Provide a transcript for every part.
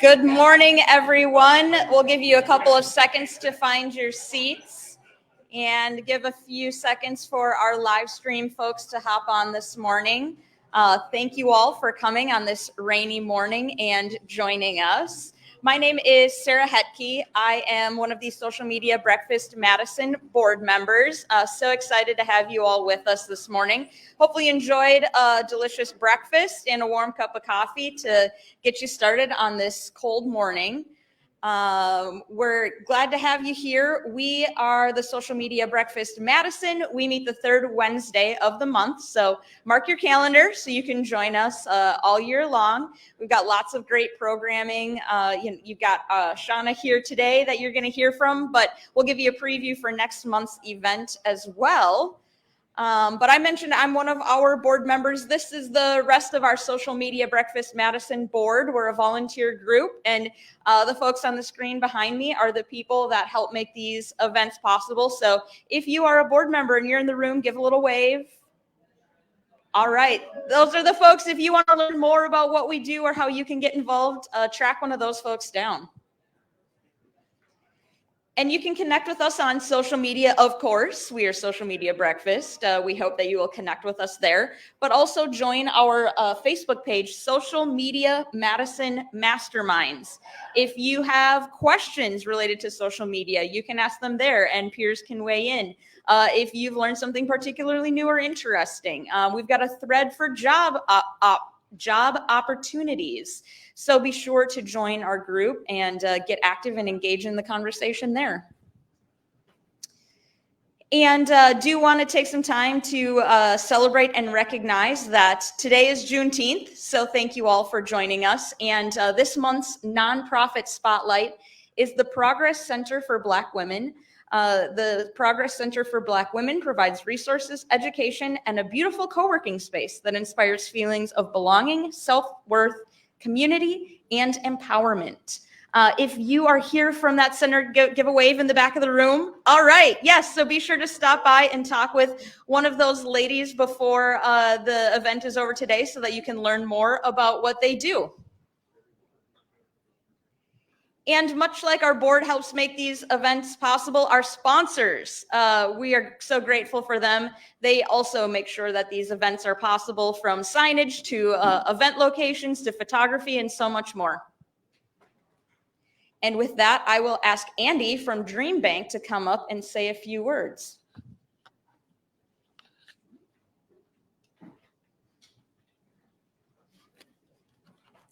Good morning, everyone. We'll give you a couple of seconds to find your seats and give a few seconds for our live stream folks to hop on this morning. Thank you all for coming on this rainy morning and joining us. My name is Sarah Hetke. I am one of the Social Media Breakfast Madison board members. So excited to have you all with us this morning. Hopefully you enjoyed a delicious breakfast and a warm cup of coffee to get you started on this cold morning. We're glad to have you here. We are the Social Media Breakfast Madison. We meet the third Wednesday of the month, so mark your calendar so you can join us all year long. We've got lots of great programming. You've got Shauna here today that you're going to hear from, but we'll give you a preview for next month's event as well. But I mentioned I'm one of our board members. This is the rest of our Social Media Breakfast Madison board. We're a volunteer group, and the folks on the screen behind me are the people that help make these events possible. So if you are a board member and you're in the room, give a little wave. All right. Those are the folks. If you want to learn more about what we do or how you can get involved, track one of those folks down. And you can connect with us on social media, of course. We are Social Media Breakfast. We hope that you will connect with us there, but also join our Facebook page, Social Media Madison Masterminds. If you have questions related to social media, you can ask them there and peers can weigh in. If you've learned something particularly new or interesting, we've got a thread for job opportunities. So be sure to join our group and get active and engage in the conversation there. And do want to take some time to celebrate and recognize that today is Juneteenth. So thank you all for joining us. And this month's nonprofit spotlight is the Progress Center for Black Women. The Progress Center for Black Women provides resources, education, and a beautiful co-working space that inspires feelings of belonging, self-worth, community, and empowerment. If you are here from that center, give a wave in the back of the room. All right, yes, so be sure to stop by and talk with one of those ladies before the event is over today so that you can learn more about what they do. And much like our board helps make these events possible, our sponsors, we are so grateful for them. They also make sure that these events are possible, from signage to event locations to photography and so much more. And with that, I will ask Andy from Dream Bank to come up and say a few words.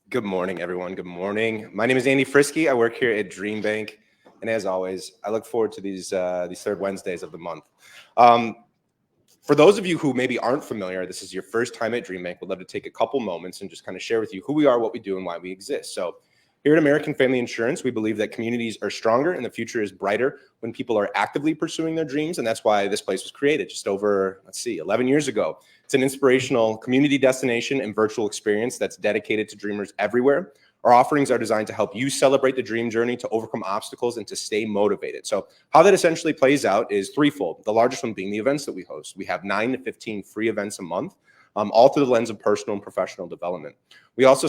Good morning, everyone. Good morning. My name is Andy Frisky. I work here at Dream Bank, and as always, I look forward to these third Wednesdays of the month. For those of you who maybe aren't familiar, this is your first time at Dream Bank, we'd love to take a couple moments and just kind of share with you who we are, what we do, and why we exist. So here at American Family Insurance, we believe that communities are stronger and the future is brighter when people are actively pursuing their dreams, and that's why this place was created just over, 11 years ago. It's an inspirational community destination and virtual experience that's dedicated to dreamers everywhere. Our offerings are designed to help you celebrate the dream journey, to overcome obstacles, and to stay motivated. So how that essentially plays out is threefold, the largest one being the events that we host. We have 9 to 15 free events a month, all through the lens of personal and professional development. We also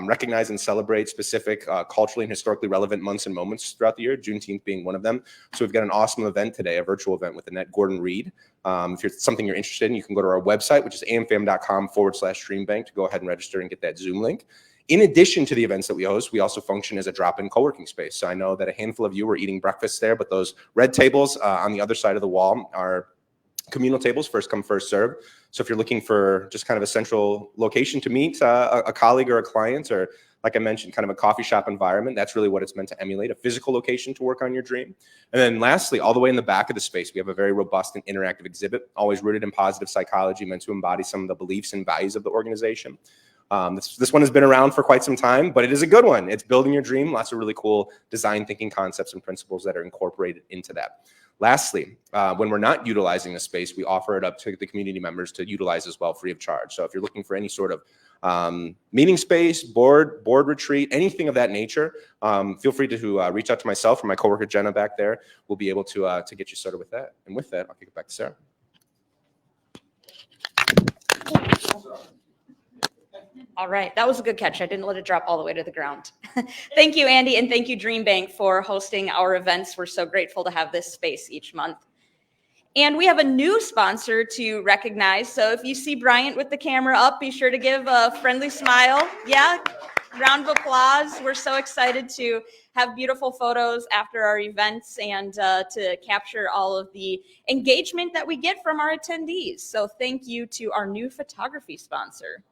recognize and celebrate specific culturally and historically relevant months and moments throughout the year, Juneteenth being one of them. So we've got an awesome event today, a virtual event with Annette Gordon-Reed. If it's something you're interested in, you can go to our website, which is amfam.com/dreambank, to go ahead and register and get that Zoom link. In addition to the events that we host, we also function as a drop-in co-working space. So I know that a handful of you were eating breakfast there, but those red tables on the other side of the wall are communal tables, first come, first serve. So if you're looking for just kind of a central location to meet a colleague or a client, or like I mentioned, kind of a coffee shop environment, that's really what it's meant to emulate, a physical location to work on your dream. And then lastly, all the way in the back of the space, we have a very robust and interactive exhibit, always rooted in positive psychology, meant to embody some of the beliefs and values of the organization. This one has been around for quite some time, but it is a good one. It's building your dream, lots of really cool design thinking concepts and principles that are incorporated into that. Lastly, when we're not utilizing the space, we offer it up to the community members to utilize as well, free of charge. So if you're looking for any sort of meeting space, board retreat, anything of that nature, feel free to reach out to myself or my coworker Jenna back there. We'll be able to get you started with that. And with that, I'll kick it back to Sarah. All right, that was a good catch. I didn't let it drop all the way to the ground. Thank you, Andy, and thank you, Dream Bank, for hosting our events. We're so grateful to have this space each month. And we have a new sponsor to recognize. So if you see Bryant with the camera up, be sure to give a friendly smile. Yeah, round of applause. We're so excited to have beautiful photos after our events and to capture all of the engagement that we get from our attendees. So thank you to our new photography sponsor.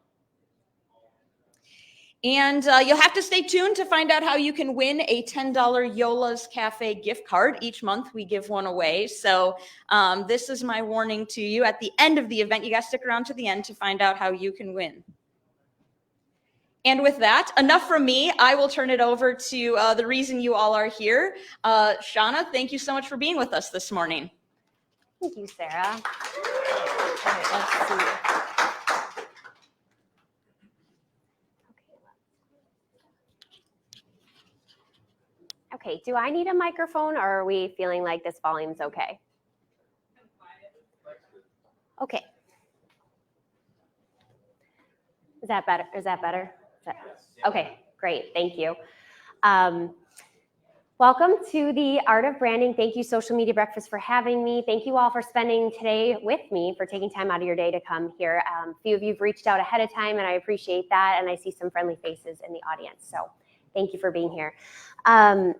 And you'll have to stay tuned to find out how you can win a $10 Yola's Cafe gift card. Each month we give one away. So this is my warning to you. At the end of the event, you got to stick around to the end to find out how you can win. And with that, enough from me. I will turn it over to the reason you all are here. Shauna, thank you so much for being with us this morning. Thank you, Sarah. All right, let's see. Okay, do I need a microphone or are we feeling like this volume's okay? Okay. Is that better? Okay, great, thank you. Welcome to the Art of Branding. Thank you, Social Media Breakfast, for having me. Thank you all for spending today with me, for taking time out of your day to come here. A few of you have reached out ahead of time, and I appreciate that, and I see some friendly faces in the audience, so thank you for being here.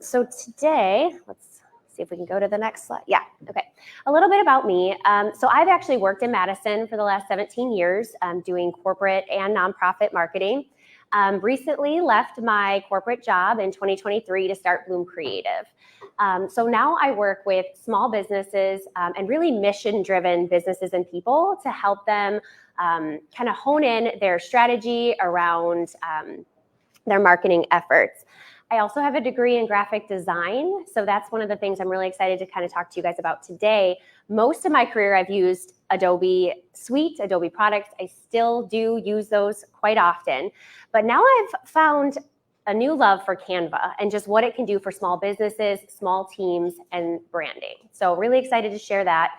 So today, let's see if we can go to the next slide. Yeah, okay. A little bit about me. So I've actually worked in Madison for the last 17 years doing corporate and nonprofit marketing. Recently left my corporate job in 2023 to start Bloom Creative. So now I work with small businesses and really mission-driven businesses and people to help them kind of hone in their strategy around their marketing efforts. I also have a degree in graphic design, so that's one of the things I'm really excited to kind of talk to you guys about today. Most of my career, I've used Adobe Suite, Adobe products. I still do use those quite often, but now I've found a new love for Canva and just what it can do for small businesses, small teams, and branding. So really excited to share that.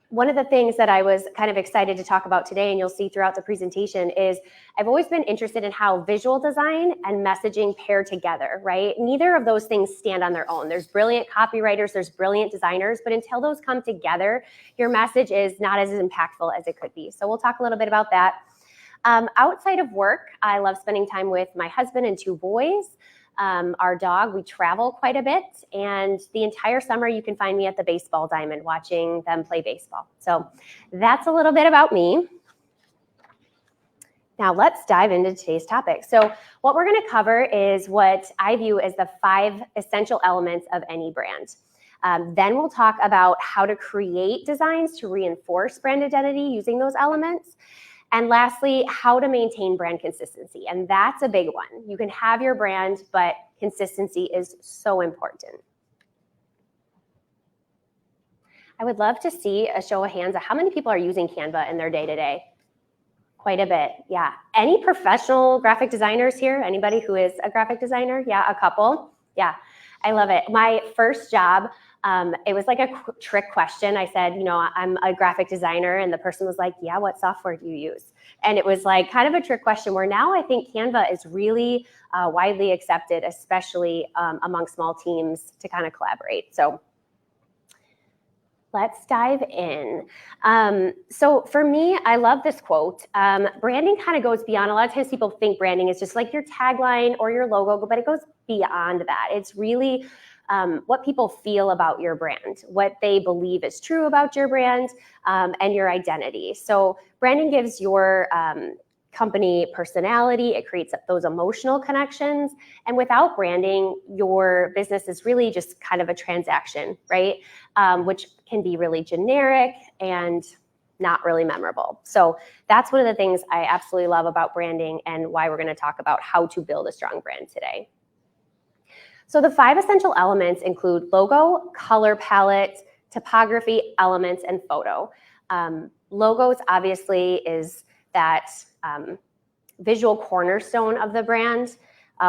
One of the things that I was kind of excited to talk about today, and you'll see throughout the presentation, is I've always been interested in how visual design and messaging pair together, right? Neither of those things stand on their own. There's brilliant copywriters, there's brilliant designers, but until those come together, your message is not as impactful as it could be. So we'll talk a little bit about that. Outside of work, I love spending time with my husband and 2 boys. Our dog, we travel quite a bit, and the entire summer you can find me at the baseball diamond watching them play baseball. So that's a little bit about me. Now let's dive into today's topic. So what we're going to cover is what I view as the 5 essential elements of any brand. Then we'll talk about how to create designs to reinforce brand identity using those elements. And lastly, how to maintain brand consistency. And that's a big one. You can have your brand, but consistency is so important. I would love to see a show of hands of how many people are using Canva in their day-to-day. Quite a bit, yeah. Any professional graphic designers here? Anybody who is a graphic designer? Yeah, a couple. Yeah, I love it. My first job, it was like a trick question. I said, I'm a graphic designer, and the person was like, yeah, what software do you use? And it was like kind of a trick question, where now I think Canva is really widely accepted, especially among small teams, to kind of collaborate. So let's dive in. So for me, I love this quote. Branding kind of goes beyond. A lot of times people think branding is just like your tagline or your logo, but it goes beyond that. It's really what people feel about your brand, what they believe is true about your brand, and your identity. So branding gives your company personality. It creates those emotional connections. And without branding, your business is really just kind of a transaction, right? Which can be really generic and not really memorable. So that's one of the things I absolutely love about branding, and why we're going to talk about how to build a strong brand today. So the 5 essential elements include logo, color palette, typography, elements, and photo. Logos obviously is that visual cornerstone of the brand,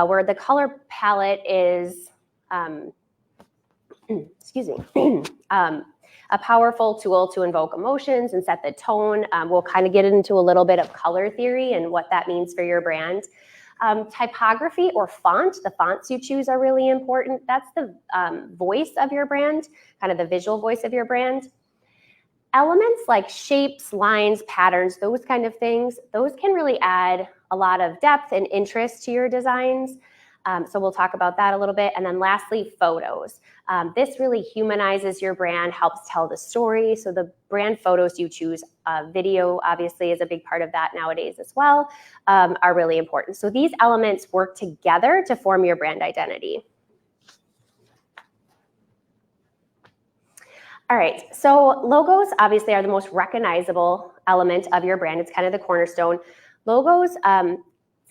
where the color palette is, excuse me, a powerful tool to invoke emotions and set the tone. We'll kind of get into a little bit of color theory and what that means for your brand. Typography or font, the fonts you choose are really important. That's the voice of your brand, kind of the visual voice of your brand. Elements like shapes, lines, patterns, those kind of things, those can really add a lot of depth and interest to your designs. So we'll talk about that a little bit. And then lastly, photos. This really humanizes your brand, helps tell the story. So the brand photos you choose, video obviously is a big part of that nowadays as well, are really important. So these elements work together to form your brand identity. All right, so logos obviously are the most recognizable element of your brand. It's kind of the cornerstone. Logos,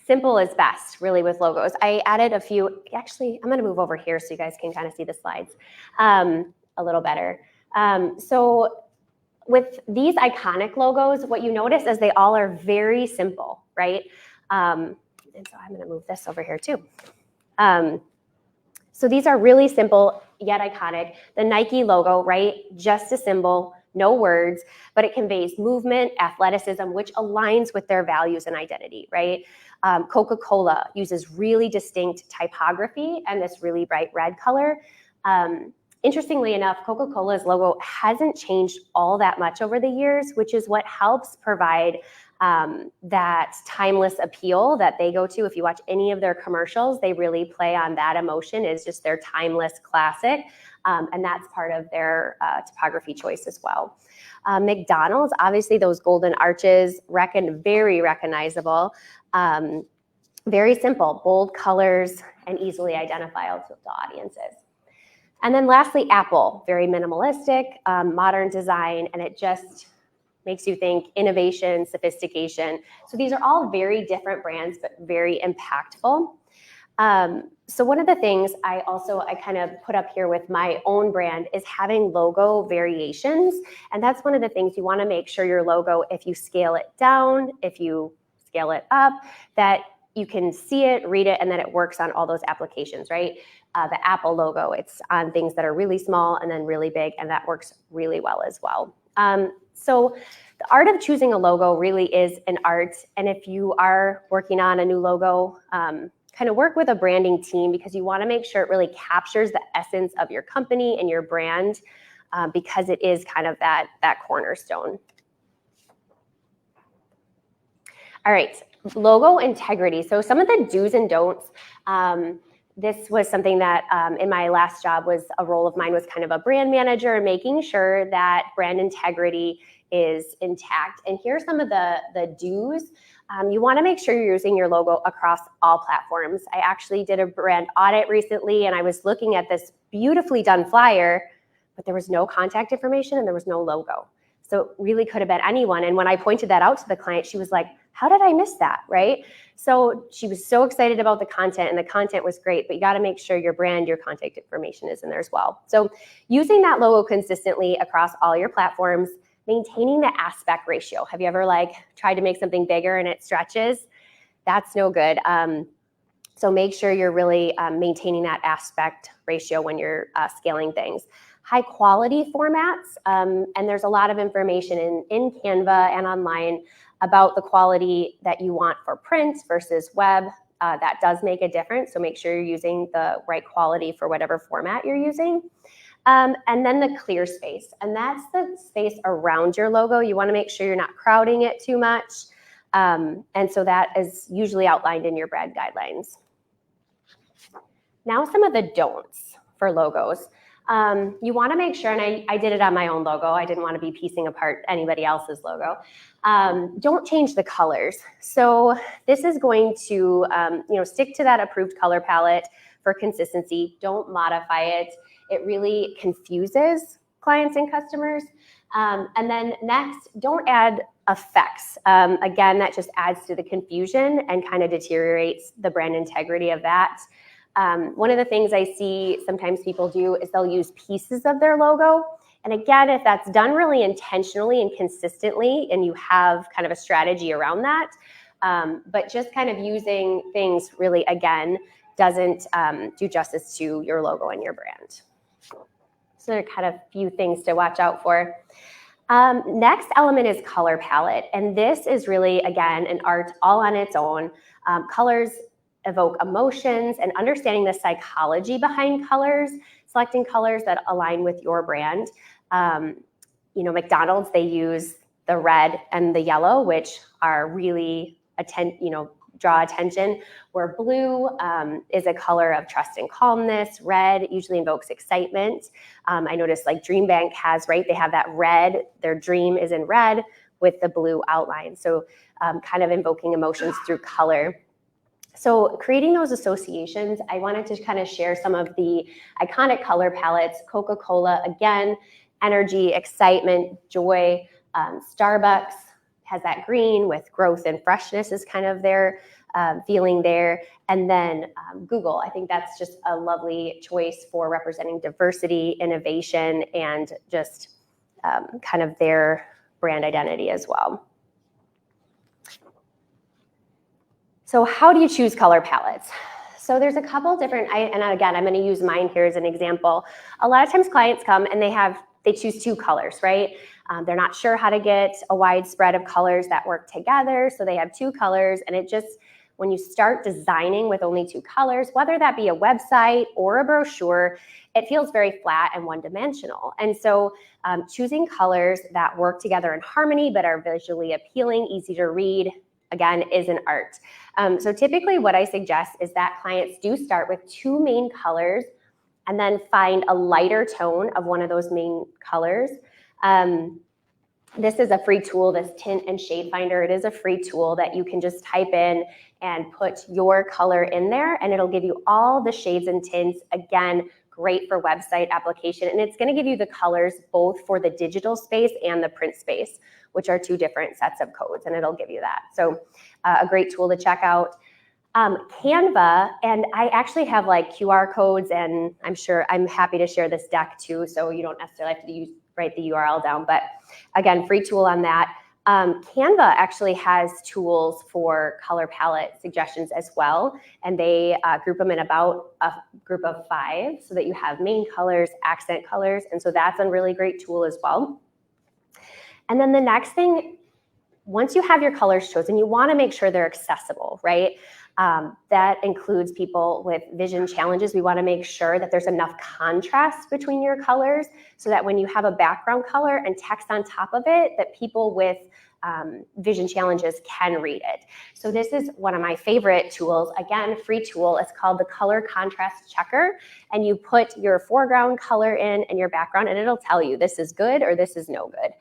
simple is best, really, with logos. I added a few. Actually, I'm going to move over here so you guys can kind of see the slides a little better. So with these iconic logos, what you notice is they all are very simple, right? And so I'm going to move this over here too. So these are really simple yet iconic. The Nike logo, right? Just a symbol, no words, but it conveys movement, athleticism, which aligns with their values and identity, right? Coca-Cola uses really distinct typography and this really bright red color. Interestingly enough, Coca-Cola's logo hasn't changed all that much over the years, which is what helps provide that timeless appeal that they go to. If you watch any of their commercials, they really play on that emotion. It's just their timeless classic. And that's part of their typography choice as well. McDonald's, obviously those golden arches, very recognizable. Very simple, bold colors, and easily identifiable to audiences. And then lastly, Apple, very minimalistic, modern design, and it just makes you think innovation, sophistication. So these are all very different brands, but very impactful. So one of the things I kind of put up here with my own brand is having logo variations. And that's one of the things you want to make sure your logo, if you scale it down, if you scale it up, that you can see it, read it, and then it works on all those applications, right? The Apple logo, it's on things that are really small and then really big, and that works really well as well. So the art of choosing a logo really is an art. And if you are working on a new logo, kind of work with a branding team because you want to make sure it really captures the essence of your company and your brand because it is kind of that cornerstone. All right, logo integrity. So some of the do's and don'ts. This was something that in my last job was a role of mine was kind of a brand manager and making sure that brand integrity is intact. And here's some of the do's. You want to make sure you're using your logo across all platforms. I actually did a brand audit recently and I was looking at this beautifully done flyer, but there was no contact information and there was no logo. So it really could have been anyone. And when I pointed that out to the client, she was like, how did I miss that, right? So she was so excited about the content and the content was great, but you got to make sure your brand, your contact information is in there as well. So using that logo consistently across all your platforms, maintaining the aspect ratio. Have you ever tried to make something bigger and it stretches? That's no good. So make sure you're really maintaining that aspect ratio when you're scaling things. High quality formats, and there's a lot of information in Canva and online about the quality that you want for print versus web. That does make a difference, so make sure you're using the right quality for whatever format you're using. And then the clear space, and that's the space around your logo. You want to make sure you're not crowding it too much. And so that is usually outlined in your brand guidelines. Now some of the don'ts for logos. You want to make sure, and I did it on my own logo. I didn't want to be piecing apart anybody else's logo. Don't change the colors. So this is going to, stick to that approved color palette for consistency. Don't modify it. It really confuses clients and customers. And then next, don't add effects. Again, that just adds to the confusion and kind of deteriorates the brand integrity of that. One of the things I see sometimes people do is they'll use pieces of their logo. And again, if that's done really intentionally and consistently, and you have kind of a strategy around that, but just kind of using things really, again, doesn't do justice to your logo and your brand. So there are kind of few things to watch out for. Next element is color palette. And this is really, again, an art all on its own. Colors evoke emotions, and understanding the psychology behind colors, selecting colors that align with your brand. McDonald's, they use the red and the yellow, which are really draw attention, where blue is a color of trust and calmness. Red usually invokes excitement. I noticed like Dream Bank has, right, they have that red, their dream is in red with the blue outline. So kind of invoking emotions through color. So creating those associations, I wanted to kind of share some of the iconic color palettes. Coca-Cola, again, energy, excitement, joy. Starbucks has that green with growth and freshness is kind of their feeling there. And then Google, I think that's just a lovely choice for representing diversity, innovation, and just kind of their brand identity as well. So how do you choose color palettes? So there's a couple different, and again, I'm going to use mine here as an example. A lot of times clients come and they choose two colors, right? They're not sure how to get a wide spread of colors that work together. So they have two colors, and it just, when you start designing with only two colors, whether that be a website or a brochure, it feels very flat and one-dimensional. And so choosing colors that work together in harmony but are visually appealing, easy to read, again, is an art. So typically what I suggest is that clients do start with two main colors and then find a lighter tone of one of those main colors. This is a free tool, this Tint and Shade Finder. It is a free tool that you can just type in and put your color in there, and it'll give you all the shades and tints. Again, great for website application. And it's going to give you the colors both for the digital space and the print space, which are two different sets of codes, and it'll give you that. So a great tool to check out. Canva, and I actually have like QR codes, and I'm happy to share this deck too, so you don't necessarily have to write the URL down, but again, free tool on that. Canva actually has tools for color palette suggestions as well, and they group them in about a group of 5 so that you have main colors, accent colors, and so that's a really great tool as well. And then the next thing, once you have your colors chosen, you want to make sure they're accessible, right? That includes people with vision challenges. We want to make sure that there's enough contrast between your colors so that when you have a background color and text on top of it, that people with vision challenges can read it. So this is one of my favorite tools. Again, free tool. It's called the Color Contrast Checker. And you put your foreground color in and your background, and it'll tell you this is good or this is no good.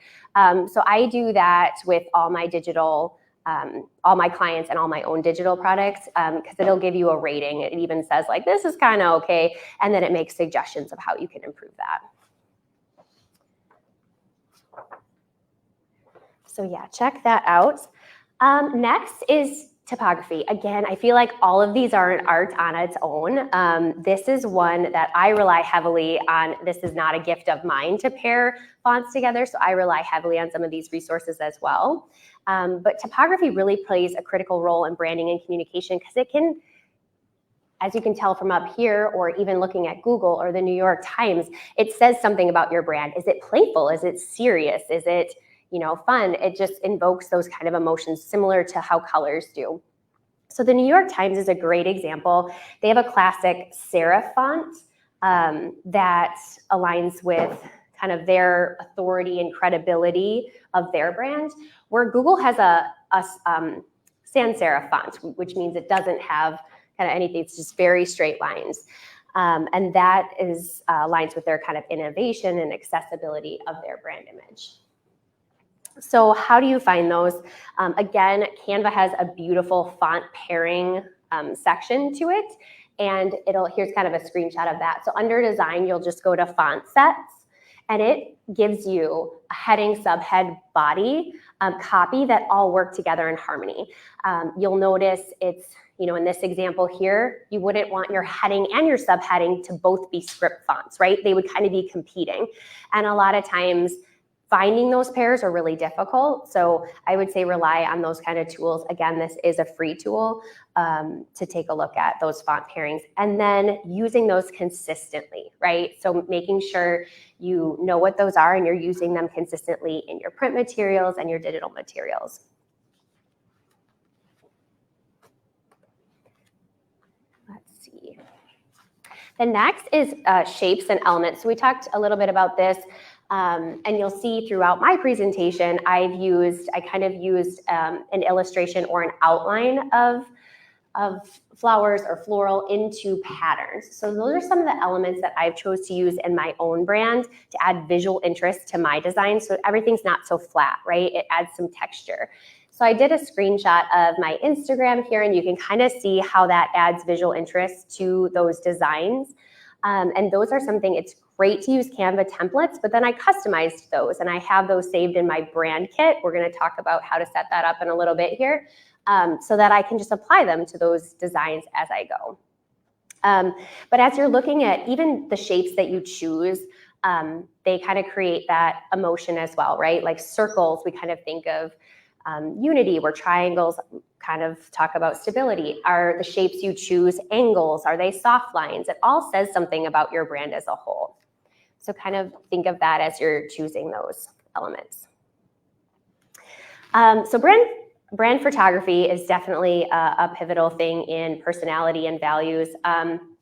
So I do that with all my digital all my clients and all my own digital products, because it'll give you a rating. It even says like, this is kind of okay. And then it makes suggestions of how you can improve that. So yeah, check that out. Next is typography. Again, I feel like all of these are an art on its own. This is one that I rely heavily on. This is not a gift of mine to pair fonts together, so I rely heavily on some of these resources as well. But typography really plays a critical role in branding and communication because it can, as you can tell from up here, or even looking at Google or the New York Times, it says something about your brand. Is it playful? Is it serious? Is it fun? It just invokes those kind of emotions similar to how colors do. So the New York Times is a great example. They have a classic serif font that aligns with kind of their authority and credibility of their brand, where Google has a sans serif font, which means it doesn't have kind of anything. It's just very straight lines. And that is aligns with their kind of innovation and accessibility of their brand image. So how do you find those? Again, Canva has a beautiful font pairing section to it. And here's kind of a screenshot of that. So under design, you'll just go to font sets, and it gives you a heading, subhead, body, copy that all work together in harmony. You'll notice it's, in this example here, you wouldn't want your heading and your subheading to both be script fonts, right? They would kind of be competing. And a lot of times Finding those pairs are really difficult. So I would say rely on those kind of tools. Again, this is a free tool to take a look at those font pairings, and then using those consistently, right? So making sure you know what those are and you're using them consistently in your print materials and your digital materials. Let's see. The next is shapes and elements. So we talked a little bit about this. And you'll see throughout my presentation, I kind of used an illustration or an outline of flowers or floral into patterns. So those are some of the elements that I've chose to use in my own brand to add visual interest to my design. So everything's not so flat, right? It adds some texture. So I did a screenshot of my Instagram here, and you can kind of see how that adds visual interest to those designs. And those are something, it's great to use Canva templates, but then I customized those and I have those saved in my brand kit. We're going to talk about how to set that up in a little bit here, so that I can just apply them to those designs as I go. But as you're looking at even the shapes that you choose, they kind of create that emotion as well, right? Like circles, we kind of think of unity, where triangles kind of talk about stability. Are the shapes you choose angles? Are they soft lines? It all says something about your brand as a whole. So kind of think of that as you're choosing those elements. So brand photography is definitely a pivotal thing in personality and values.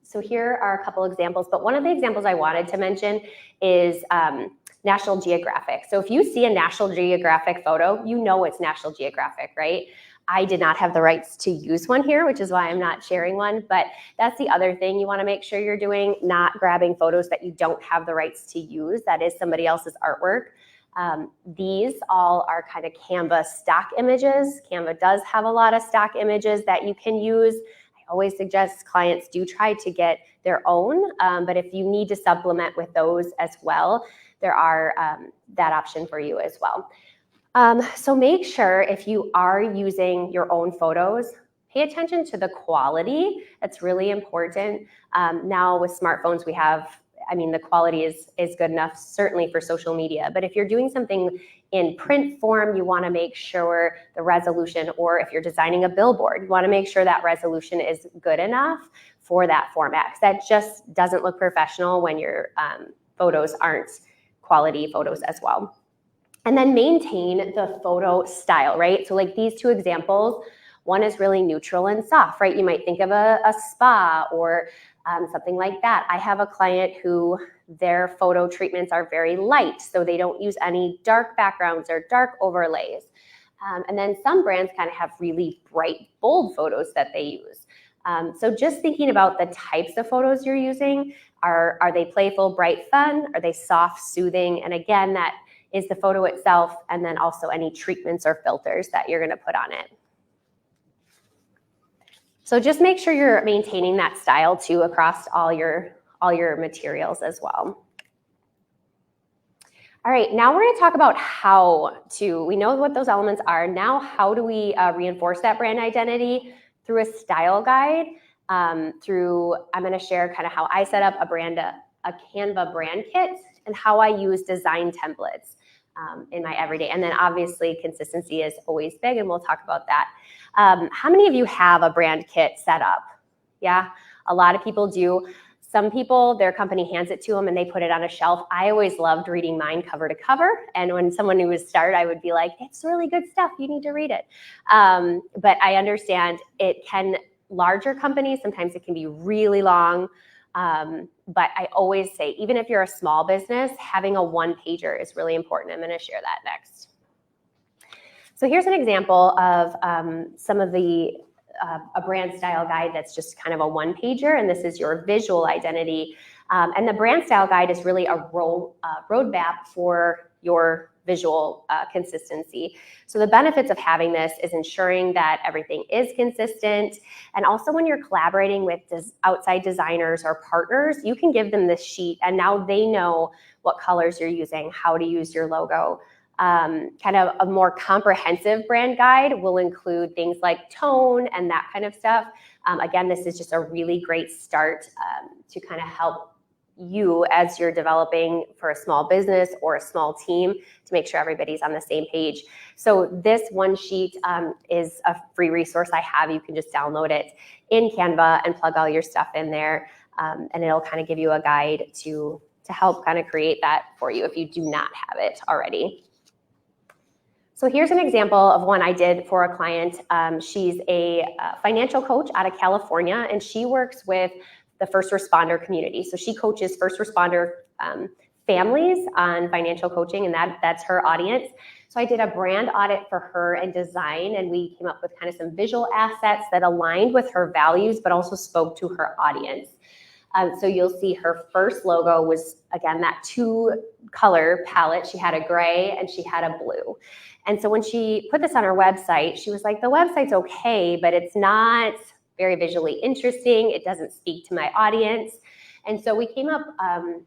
So here are a couple examples, but one of the examples I wanted to mention is National Geographic. So if you see a National Geographic photo, you know it's National Geographic, right? I did not have the rights to use one here, which is why I'm not sharing one, but that's the other thing you want to make sure you're doing, not grabbing photos that you don't have the rights to use. That is somebody else's artwork. These all are kind of Canva stock images. Canva does have a lot of stock images that you can use. I always suggest clients do try to get their own, but if you need to supplement with those as well, there are that option for you as well. So make sure if you are using your own photos, pay attention to the quality. That's really important. Now with smartphones, we have, the quality is good enough, certainly for social media. But if you're doing something in print form, you want to make sure the resolution, or if you're designing a billboard, you want to make sure that resolution is good enough for that format. 'Cause that just doesn't look professional when your photos aren't quality photos as well. And then maintain the photo style, right? So like these two examples, one is really neutral and soft, right? You might think of a spa or something like that. I have a client who their photo treatments are very light, so they don't use any dark backgrounds or dark overlays. And then some brands kind of have really bright, bold photos that they use. So just thinking about the types of photos you're using, are they playful, bright, fun? Are they soft, soothing? And again, that is the photo itself, and then also any treatments or filters that you're going to put on it. So just make sure you're maintaining that style too across all your materials as well. All right, now we're going to talk about we know what those elements are. Now, how do we reinforce that brand identity? Through a style guide, I'm going to share kind of how I set up a Canva brand kit and how I use design templates in my everyday. And then obviously consistency is always big, and we'll talk about that. How many of you have a brand kit set up? Yeah, a lot of people do. Some people, their company hands it to them and they put it on a shelf. I always loved reading mine cover to cover. And when someone new would start, I would be like, it's really good stuff. You need to read it. But I understand larger companies, sometimes it can be really long. But I always say, even if you're a small business, having a one-pager is really important. I'm going to share that next. So here's an example of some of a brand style guide that's just kind of a one-pager, and this is your visual identity. And the brand style guide is really a roadmap for your visual consistency. So the benefits of having this is ensuring that everything is consistent. And also when you're collaborating with outside designers or partners, you can give them this sheet and now they know what colors you're using, how to use your logo. Kind of a more comprehensive brand guide will include things like tone and that kind of stuff. Again, this is just a really great start to kind of help you as you're developing for a small business or a small team to make sure everybody's on the same page. So this one sheet is a free resource I have. You can just download it in Canva and plug all your stuff in there, and it'll kind of give you a guide to help kind of create that for you if you do not have it already. So here's an example of one I did for a client. She's a financial coach out of California, and she works with the first responder community. So she coaches first responder families on financial coaching, and that's her audience. So I did a brand audit for her and design, and we came up with kind of some visual assets that aligned with her values, but also spoke to her audience. So you'll see her first logo was, again, that 2-color palette. She had a gray and she had a blue. And so when she put this on her website, she was like, the website's okay, but it's not very visually interesting. It doesn't speak to my audience. And so we came up,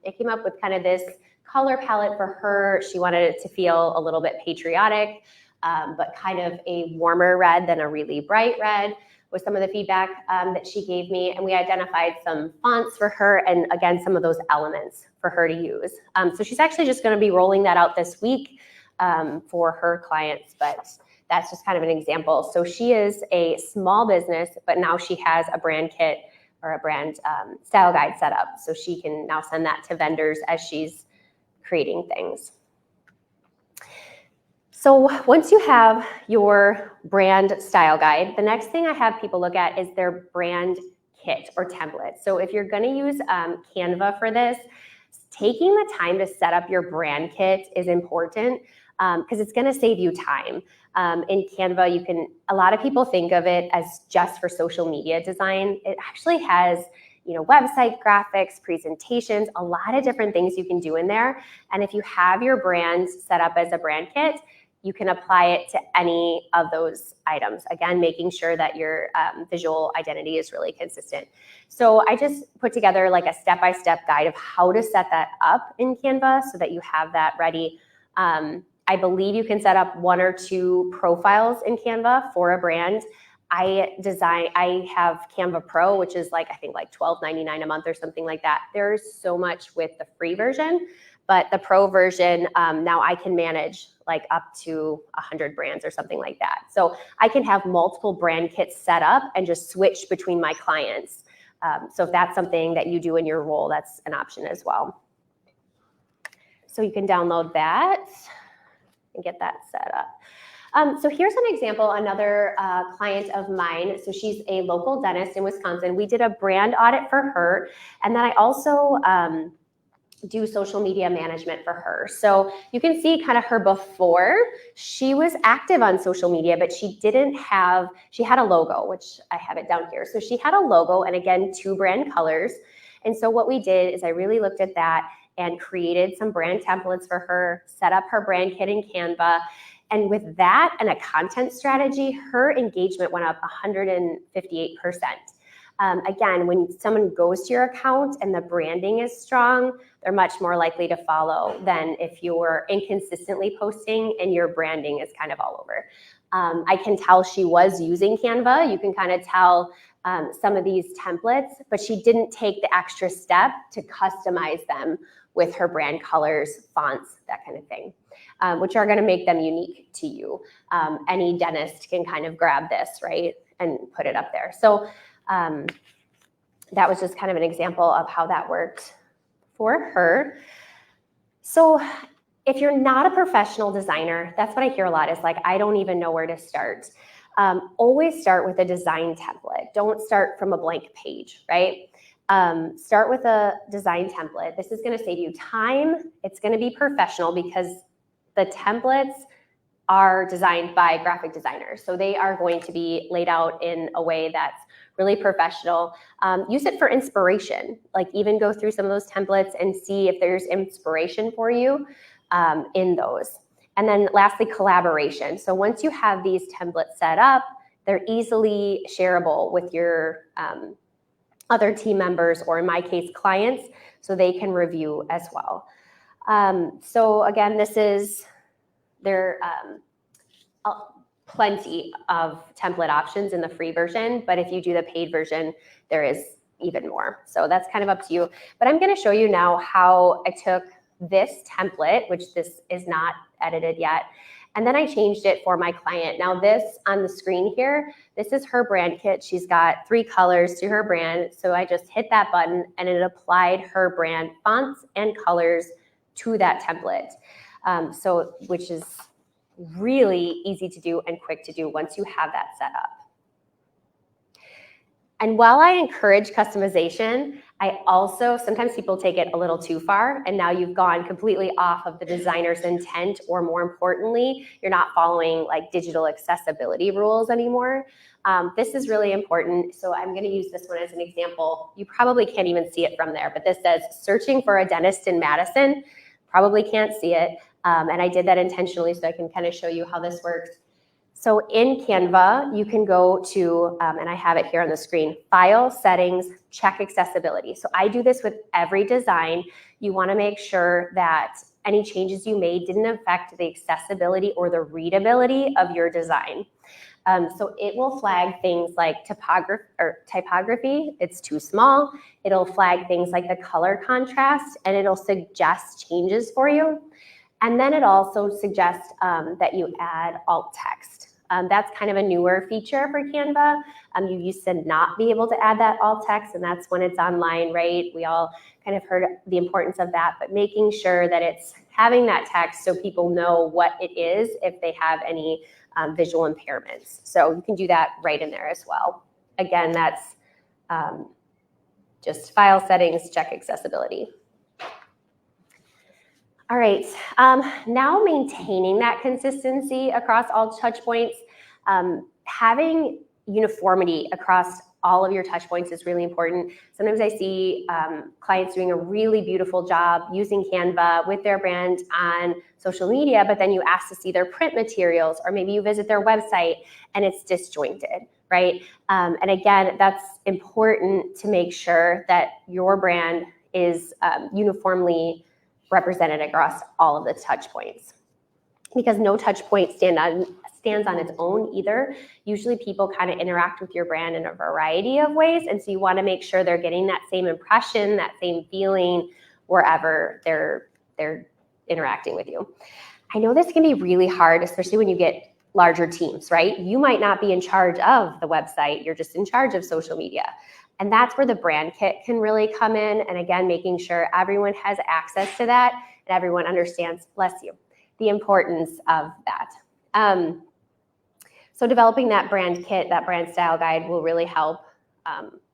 it came up with kind of this color palette for her. She wanted it to feel a little bit patriotic, but kind of a warmer red than a really bright red was some of the feedback that she gave me. And we identified some fonts for her and, again, some of those elements for her to use. So she's actually just going to be rolling that out this week for her clients, but that's just kind of an example. So she is a small business, but now she has a brand kit or a brand style guide set up. So she can now send that to vendors as she's creating things. So once you have your brand style guide, the next thing I have people look at is their brand kit or template. So if you're going to use Canva for this, taking the time to set up your brand kit is important because it's going to save you time. In Canva, a lot of people think of it as just for social media design. It actually has, website graphics, presentations, a lot of different things you can do in there. And if you have your brand set up as a brand kit, you can apply it to any of those items. Again, making sure that your visual identity is really consistent. So I just put together like a step-by-step guide of how to set that up in Canva so that you have that ready. I believe you can set up 1 or 2 profiles in Canva for a brand. I have Canva Pro, which is I think $12.99 a month or something like that. There's so much with the free version, but the Pro version, now I can manage up to 100 brands or something like that. So I can have multiple brand kits set up and just switch between my clients. So if that's something that you do in your role, that's an option as well. So you can download that and get that set up. So here's an example, another client of mine. So she's a local dentist in Wisconsin. We did a brand audit for her. And then I also do social media management for her. So you can see kind of her before. She was active on social media, but she had a logo, which I have it down here. So she had a logo and, again, 2 brand colors. And so what we did is I really looked at that and created some brand templates for her, set up her brand kit in Canva. And with that and a content strategy, her engagement went up 158%. Again, when someone goes to your account and the branding is strong, they're much more likely to follow than if you're inconsistently posting and your branding is kind of all over. I can tell she was using Canva. You can kind of tell some of these templates, but she didn't take the extra step to customize them with her brand colors, fonts, that kind of thing, which are going to make them unique to you. Any dentist can kind of grab this, right, and put it up there. So that was just kind of an example of how that worked for her. So if you're not a professional designer, that's what I hear a lot is I don't even know where to start. Always start with a design template. Don't start from a blank page, right? Start with a design template. This is going to save you time. It's going to be professional because the templates are designed by graphic designers. So they are going to be laid out in a way that's really professional. Use it for inspiration. Even go through some of those templates and see if there's inspiration for you in those. And then lastly, collaboration. So once you have these templates set up, they're easily shareable with your other team members, or in my case, clients, so they can review as well. So again, there are plenty of template options in the free version, but if you do the paid version, there is even more. So that's kind of up to you. But I'm going to show you now how I took this template, which this is not edited yet, and then I changed it for my client. Now this on the screen here, this is her brand kit. She's got 3 colors to her brand. So I just hit that button and it applied her brand fonts and colors to that template. Which is really easy to do and quick to do once you have that set up. And while I encourage customization, I also, sometimes people take it a little too far and now you've gone completely off of the designer's intent, or more importantly, you're not following like digital accessibility rules anymore. This is really important. So I'm going to use this one as an example. You probably can't even see it from there, but this says searching for a dentist in Madison. Probably can't see it. And I did that intentionally so I can kind of show you how this works. So in Canva, you can go to, and I have it here on the screen, File, Settings, check Accessibility. So I do this with every design. You want to make sure that any changes you made didn't affect the accessibility or the readability of your design. So it will flag things like typography, it's too small. It'll flag things like the color contrast, and it'll suggest changes for you. And then it also suggests that you add alt text. That's kind of a newer feature for Canva. You used to not be able to add that alt text, and that's when it's online, right? We all kind of heard the importance of that, but making sure that it's having that text so people know what it is if they have any visual impairments. So you can do that right in there as well. Again, that's just File, Settings, check Accessibility. All right, now maintaining that consistency across all touch points, having uniformity across all of your touch points is really important. Sometimes I see clients doing a really beautiful job using Canva with their brand on social media, but then you ask to see their print materials, or maybe you visit their website and it's disjointed, right? And again, that's important to make sure that your brand is uniformly represented across all of the touch points, because no touch point stands on its own either. Usually people kind of interact with your brand in a variety of ways, and so you want to make sure they're getting that same impression, that same feeling wherever they're interacting with you. I know this can be really hard, especially when you get larger teams, right? You might not be in charge of the website, you're just in charge of social media. And that's where the brand kit can really come in. And again, making sure everyone has access to that and everyone understands, bless you, the importance of that. So developing that brand kit, that brand style guide will really help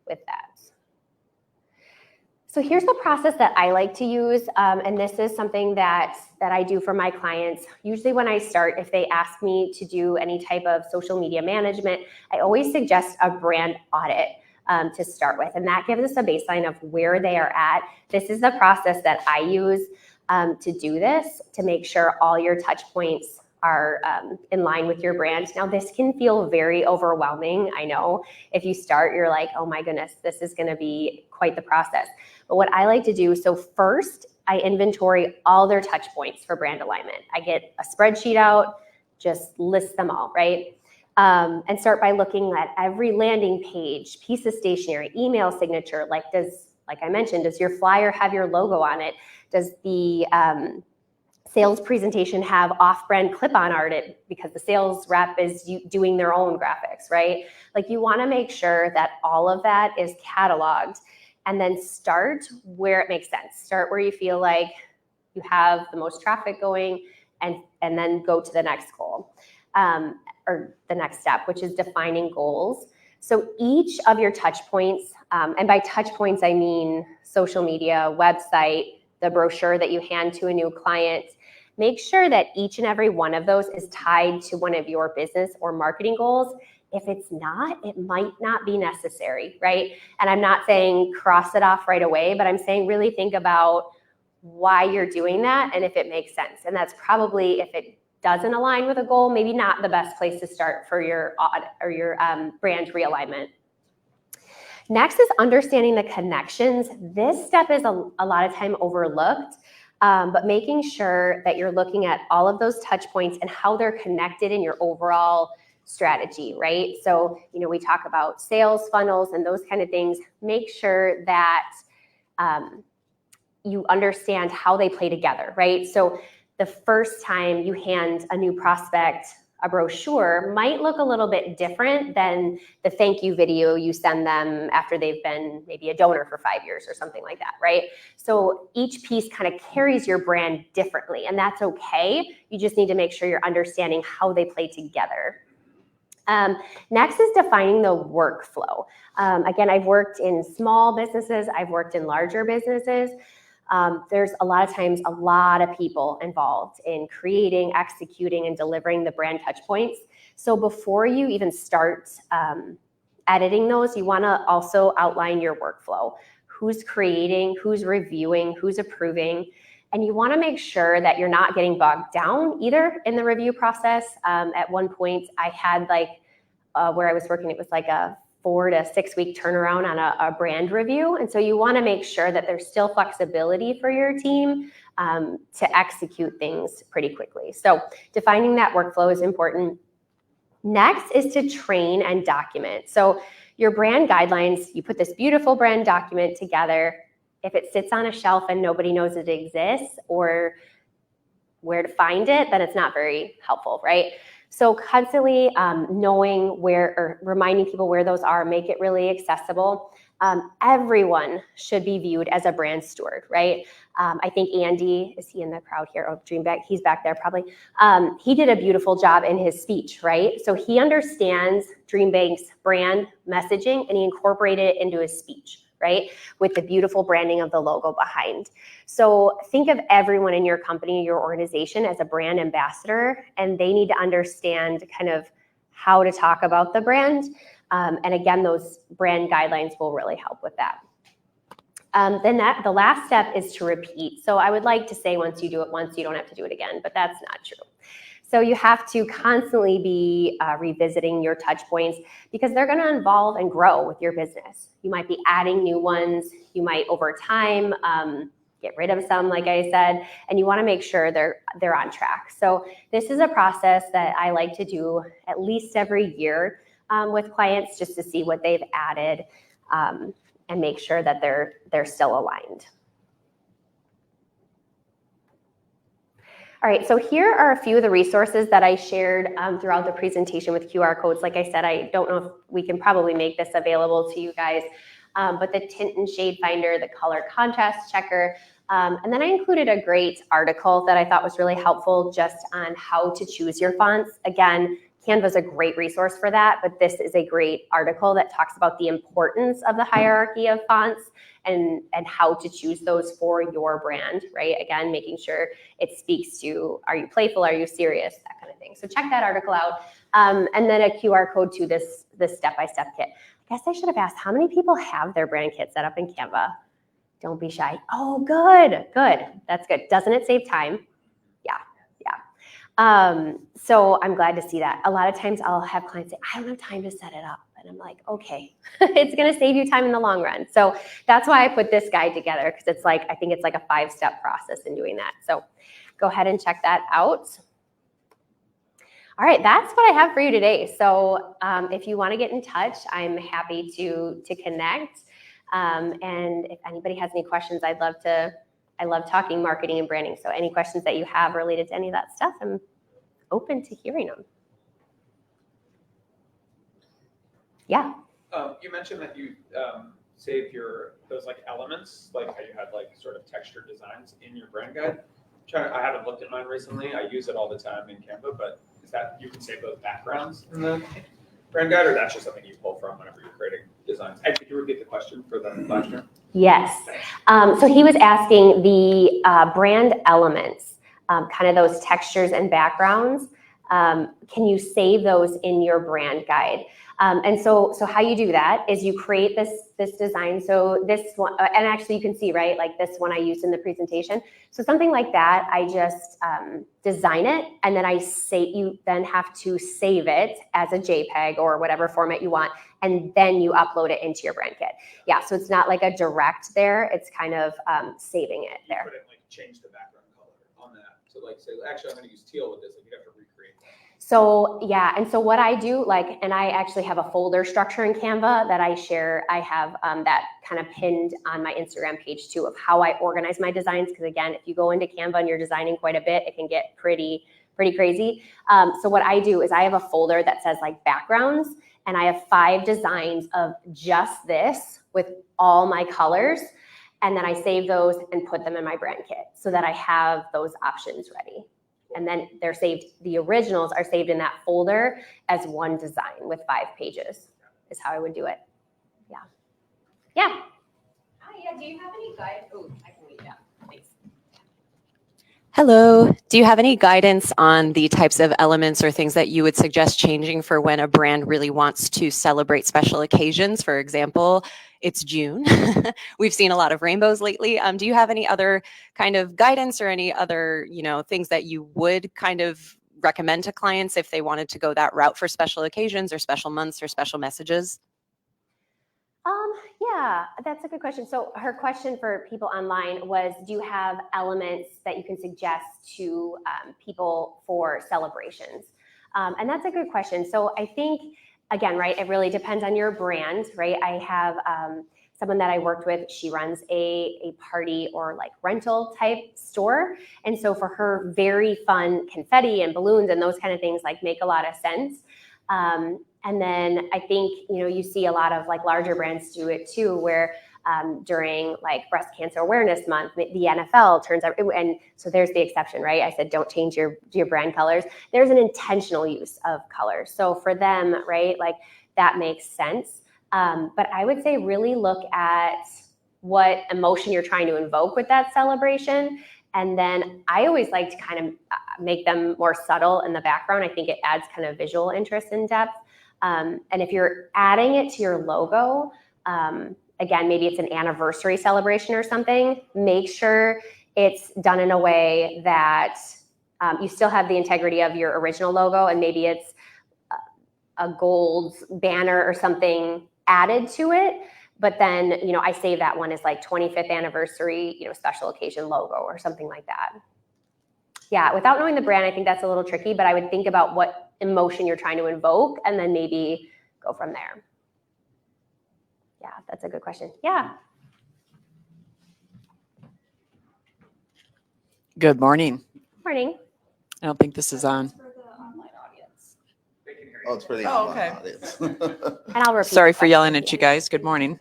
with that. So here's the process that I like to use, and this is something that I do for my clients. Usually when I start, if they ask me to do any type of social media management, I always suggest a brand audit to start with, and that gives us a baseline of where they are at. This is the process that I use to do this, to make sure all your touch points are in line with your brand. Now, this can feel very overwhelming. I know if you start, you're like, oh my goodness, this is gonna be quite the process. But what I like to do, so first, I inventory all their touch points for brand alignment. I get a spreadsheet out, just list them all, right? And start by looking at every landing page, piece of stationery, email signature, like I mentioned, does your flyer have your logo on it? Does the sales presentation have off-brand clip-on art because the sales rep is doing their own graphics, right? Like, you wanna make sure that all of that is cataloged, and then start where it makes sense. Start where you feel like you have the most traffic going, and then go to the next goal, or the next step, which is defining goals. So each of your touch points, and by touch points, I mean social media, website, the brochure that you hand to a new client, make sure that each and every one of those is tied to one of your business or marketing goals. If it's not, it might not be necessary, right? And I'm not saying cross it off right away, but I'm saying really think about why you're doing that and if it makes sense. And that's probably, if it doesn't align with a goal, maybe not the best place to start for your audit or your brand realignment. Next is understanding the connections. This step is a lot of time overlooked, but making sure that you're looking at all of those touch points and how they're connected in your overall strategy, right? So, we talk about sales funnels and those kind of things. Make sure that you understand how they play together, right? So the first time you hand a new prospect a brochure might look a little bit different than the thank you video you send them after they've been maybe a donor for 5 years or something like that, right? So each piece kind of carries your brand differently, and that's okay. You just need to make sure you're understanding how they play together. Next is defining the workflow. Again, I've worked in small businesses, I've worked in larger businesses. There's a lot of times a lot of people involved in creating, executing, and delivering the brand touch points. So before you even start editing those, you want to also outline your workflow. Who's creating, who's reviewing, who's approving, and you want to make sure that you're not getting bogged down either in the review process. At one point, I had where I was working, it was like a 4 to 6 week turnaround on a brand review. And so you want to make sure that there's still flexibility for your team to execute things pretty quickly. So defining that workflow is important. Next is to train and document. So your brand guidelines, you put this beautiful brand document together. If it sits on a shelf and nobody knows it exists or where to find it, then it's not very helpful, right? So constantly knowing where, or reminding people where those are, make it really accessible. Everyone should be viewed as a brand steward, right? I think Andy, is he in the crowd here? Oh, Dreambank, he's back there probably. He did a beautiful job in his speech, right? So he understands Dreambank's brand messaging and he incorporated it into his speech, right? With the beautiful branding of the logo behind. So think of everyone in your company, your organization as a brand ambassador, and they need to understand kind of how to talk about the brand. And again, those brand guidelines will really help with that. Then the last step is to repeat. So I would like to say once you do it once, you don't have to do it again, but that's not true. So you have to constantly be revisiting your touch points because they're going to evolve and grow with your business. You might be adding new ones. You might over time get rid of some, like I said, and you want to make sure they're on track. So this is a process that I like to do at least every year with clients just to see what they've added and make sure that they're still aligned. All right, so here are a few of the resources that I shared throughout the presentation with QR codes. Like I said, I don't know if we can probably make this available to you guys, but the tint and shade finder, the color contrast checker, and then I included a great article that I thought was really helpful just on how to choose your fonts. Again, Canva is a great resource for that, but this is a great article that talks about the importance of the hierarchy of fonts and how to choose those for your brand, right? Again, making sure it speaks to, are you playful, are you serious, that kind of thing. So check that article out. And then a QR code to this step-by-step kit. I guess I should have asked, how many people have their brand kit set up in Canva? Don't be shy. Oh, good. That's good. Doesn't it save time? Yeah. So I'm glad to see that. A lot of times I'll have clients say, I don't have time to set it up. And I'm like, okay, it's going to save you time in the long run. So that's why I put this guide together, because it's like, I think it's like a 5-step process in doing that. So go ahead and check that out. All right, that's what I have for you today. So if you want to get in touch, I'm happy to connect. And if anybody has any questions, I love talking marketing and branding. So any questions that you have related to any of that stuff, I'm open to hearing them. Yeah. You mentioned that you save those like elements, like how you had like sort of texture designs in your brand guide. I haven't looked at mine recently. I use it all the time in Canva, but is that you can save those backgrounds in the brand guide, or that's just something you pull from whenever you're creating designs? And could you repeat the question for the last year? Yes. So he was asking the brand elements, kind of those textures and backgrounds. Can you save those in your brand guide? And so how you do that is you create this design. So this one, and actually you can see, right, like this one I used in the presentation. So something like that, I just design it, and then you then have to save it as a JPEG or whatever format you want, and then you upload it into your brand kit. Yeah, so it's not like a direct there. It's kind of saving it there. You couldn't like change the background color on that. So like say, actually I'm going to use teal with this. Like you have to recreate that. So yeah, and so what I do, like, and I actually have a folder structure in Canva that I share. I have that kind of pinned on my Instagram page too, of how I organize my designs. Because again, if you go into Canva and you're designing quite a bit, it can get pretty crazy. So what I do is I have a folder that says like backgrounds, and I have 5 designs of just this with all my colors. And then I save those and put them in my brand kit so that I have those options ready. And then they're saved, the originals are saved in that folder as one design with 5 pages is how I would do it. Yeah. Yeah. Hi, yeah, do you have any guide? Oh, I can read that. Thanks. Hello. Do you have any guidance on the types of elements or things that you would suggest changing for when a brand really wants to celebrate special occasions? For example, it's June. We've seen a lot of rainbows lately. Do you have any other kind of guidance or any other, things that you would kind of recommend to clients if they wanted to go that route for special occasions or special months or special messages? Yeah, that's a good question. So her question for people online was, do you have elements that you can suggest to people for celebrations? And that's a good question. So I think, again, right, it really depends on your brand, right? I have someone that I worked with, she runs a party or like rental type store. And so for her, very fun confetti and balloons and those kind of things like make a lot of sense. And then I think, you see a lot of like larger brands do it too, where during like Breast Cancer Awareness Month, the NFL turns out, and so there's the exception, right? I said, don't change your brand colors. There's an intentional use of colors. So for them, right, like that makes sense. But I would say really look at what emotion you're trying to invoke with that celebration. And then I always like to kind of make them more subtle in the background. I think it adds kind of visual interest and depth. And if you're adding it to your logo, again, maybe it's an anniversary celebration or something, make sure it's done in a way that you still have the integrity of your original logo, and maybe it's a gold banner or something added to it. But then, I save that one as like 25th anniversary, special occasion logo or something like that. Yeah, without knowing the brand, I think that's a little tricky, but I would think about what emotion you're trying to invoke and then maybe go from there. Yeah, that's a good question. Yeah. Good morning. Morning. I don't think this is on. For the online audience. Oh, it's for the Oh, online okay. audience. And I'll repeat. Sorry the for yelling question. at you guys. Good morning.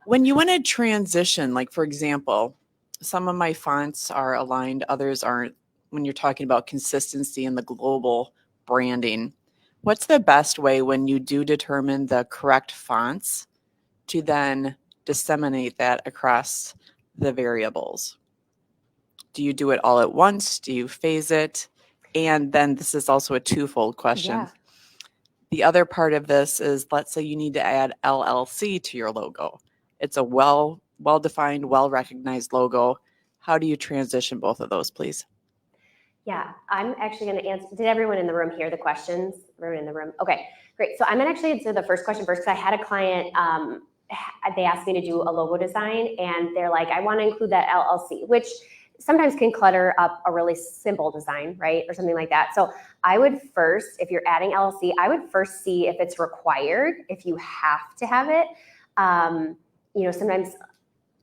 When you want to transition, like for example, some of my fonts are aligned, others aren't. When you're talking about consistency and the global branding, what's the best way when you do determine the correct fonts to then disseminate that across the variables? Do you do it all at once? Do you phase it? And then this is also a twofold question. Yeah. The other part of this is, let's say you need to add LLC to your logo. It's a well-defined, well-recognized logo. How do you transition both of those, please? Yeah, I'm actually going to answer. Did everyone in the room hear the questions? Everyone in the room? Okay, great. So I'm going to actually answer the first question first, because I had a client, they asked me to do a logo design, and they're like, I want to include that LLC, which sometimes can clutter up a really simple design, right? Or something like that. So I would first, if you're adding LLC, I would first see if it's required, if you have to have it. Sometimes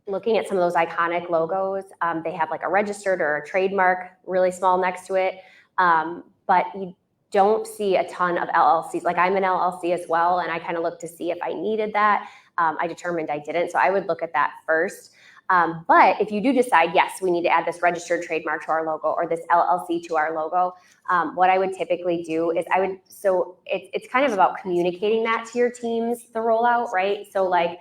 looking at some of those iconic logos, they have like a registered or a trademark really small next to it. But you don't see a ton of LLCs. Like I'm an LLC as well, and I kind of looked to see if I needed that. I determined I didn't, so I would look at that first. But if you do decide, yes, we need to add this registered trademark to our logo or this LLC to our logo, what I would typically do is it's kind of about communicating that to your teams, the rollout, right? So like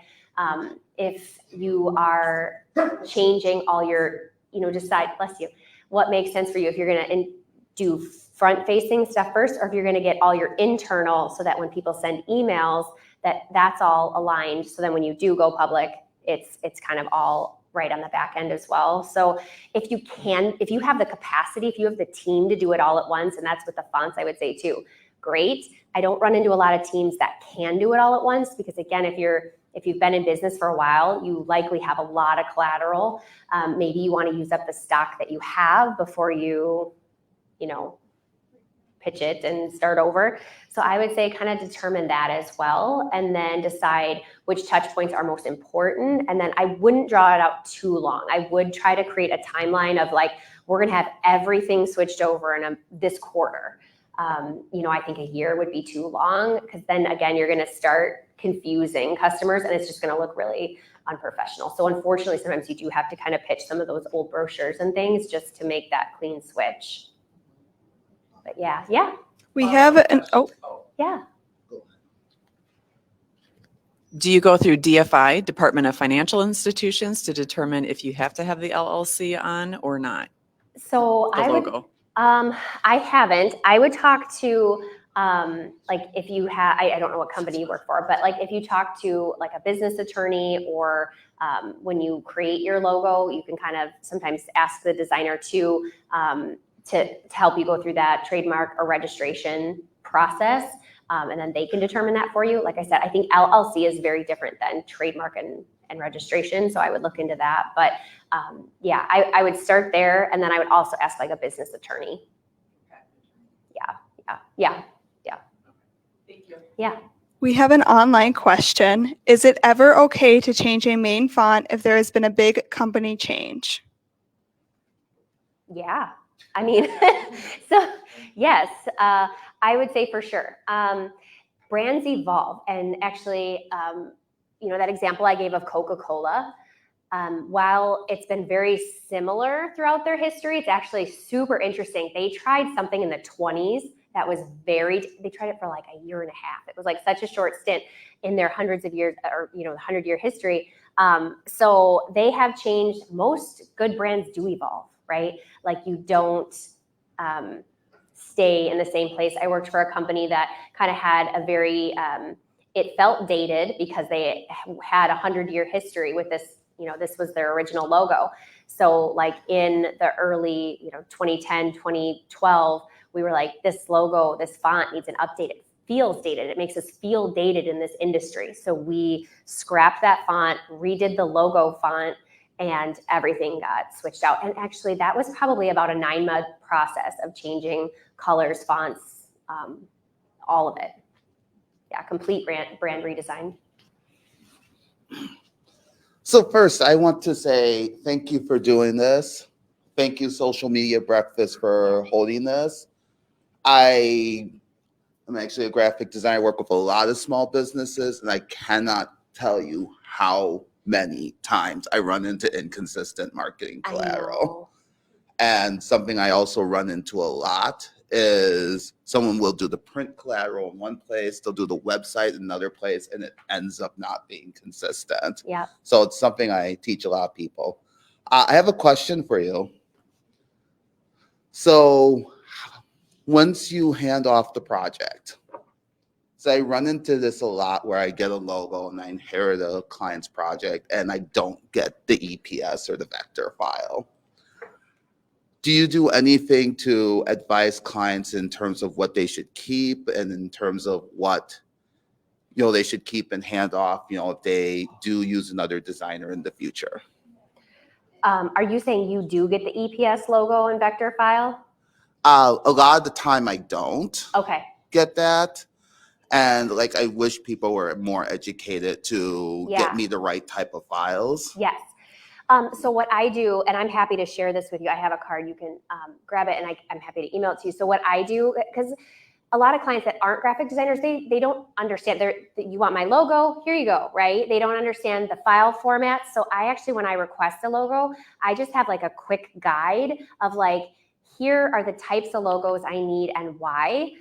if you are changing all your, decide, bless you, what makes sense for you, if you're going to do front-facing stuff first, or if you're going to get all your internal so that when people send emails, that's all aligned. So then when you do go public, it's kind of all right on the back end as well. So if you have the capacity, if you have the team to do it all at once, and that's with the fonts, I would say too, great. I don't run into a lot of teams that can do it all at once, because again, if you've been in business for a while, you likely have a lot of collateral. Maybe you want to use up the stock that you have before you pitch it and start over. So I would say kind of determine that as well, and then decide which touch points are most important. And then I wouldn't draw it out too long. I would try to create a timeline of like, we're going to have everything switched over in this quarter. I think a year would be too long, because then again, you're going to start confusing customers and it's just going to look really unprofessional. So unfortunately, sometimes you do have to kind of pitch some of those old brochures and things just to make that clean switch. But yeah. We have an, Yeah. Do you go through DFI, Department of Financial Institutions, to determine if you have to have the LLC on or not? So The I would, logo. I haven't. I would talk to, like if you have, I don't know what company you work for, but like if you talk to like a business attorney, or when you create your logo, you can kind of sometimes ask the designer to help you go through that trademark or registration process. And then they can determine that for you. Like I said, I think LLC is very different than trademark and registration. So I would look into that. But I would start there. And then I would also ask like a business attorney. Yeah. Thank you. Yeah. we have an online question. Is it ever okay to change a main font if there has been a big company change? Yeah. I mean, so yes, I would say for sure. Brands evolve. And actually, that example I gave of Coca-Cola, while it's been very similar throughout their history, it's actually super interesting. They tried something in the 20s that was they tried it for like a year and a half. It was like such a short stint in their hundreds of years, or, the 100-year history. So they have changed. Most good brands do evolve, right? Like you don't stay in the same place. I worked for a company that kind of had a very, it felt dated because they had a 100-year history with this, this was their original logo. So like in the early, 2010, 2012, we were like, this logo, this font needs an update. It feels dated. It makes us feel dated in this industry. So we scrapped that font, redid the logo font, and everything got switched out. And actually that was probably about a 9-month process of changing colors, fonts, all of it. Yeah, complete brand redesign. So first, I want to say thank you for doing this. Thank you, Social Media Breakfast, for holding this. I am actually a graphic designer. I work with a lot of small businesses, and I cannot tell you how many times I run into inconsistent marketing collateral. And something I also run into a lot is someone will do the print collateral in one place, they'll do the website in another place, and it ends up not being consistent. Yeah. So it's something I teach a lot of people. I have a question for you. So once you hand off the project, so I run into this a lot where I get a logo and I inherit a client's project and I don't get the EPS or the vector file. Do you do anything to advise clients in terms of what they should keep and in terms of what they should keep and hand off, if they do use another designer in the future? Are you saying you do get the EPS logo and vector file? A lot of the time I don't get that. And I wish people were more educated to get me the right type of files. Yes. So what I do, and I'm happy to share this with you. I have a card, you can grab it, and I'm happy to email it to you. So what I do, because a lot of clients that aren't graphic designers, they don't understand. You want my logo? Here you go, right? They don't understand the file format. So I actually, when I request a logo, I just have like a quick guide of here are the types of logos I need and why.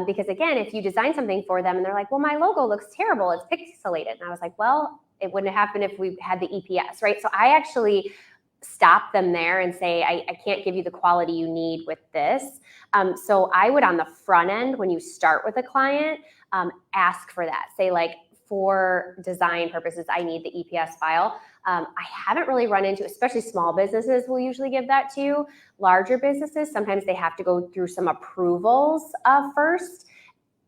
Because again, if you design something for them and they're like, well, my logo looks terrible, it's pixelated. And I was like, well, it wouldn't have happened if we had the EPS, right? So I actually stop them there and say, I can't give you the quality you need with this. So I would, on the front end, when you start with a client, ask for that. Say for design purposes, I need the EPS file. I haven't really run into, especially small businesses will usually give that to you. Larger businesses, sometimes they have to go through some approvals first.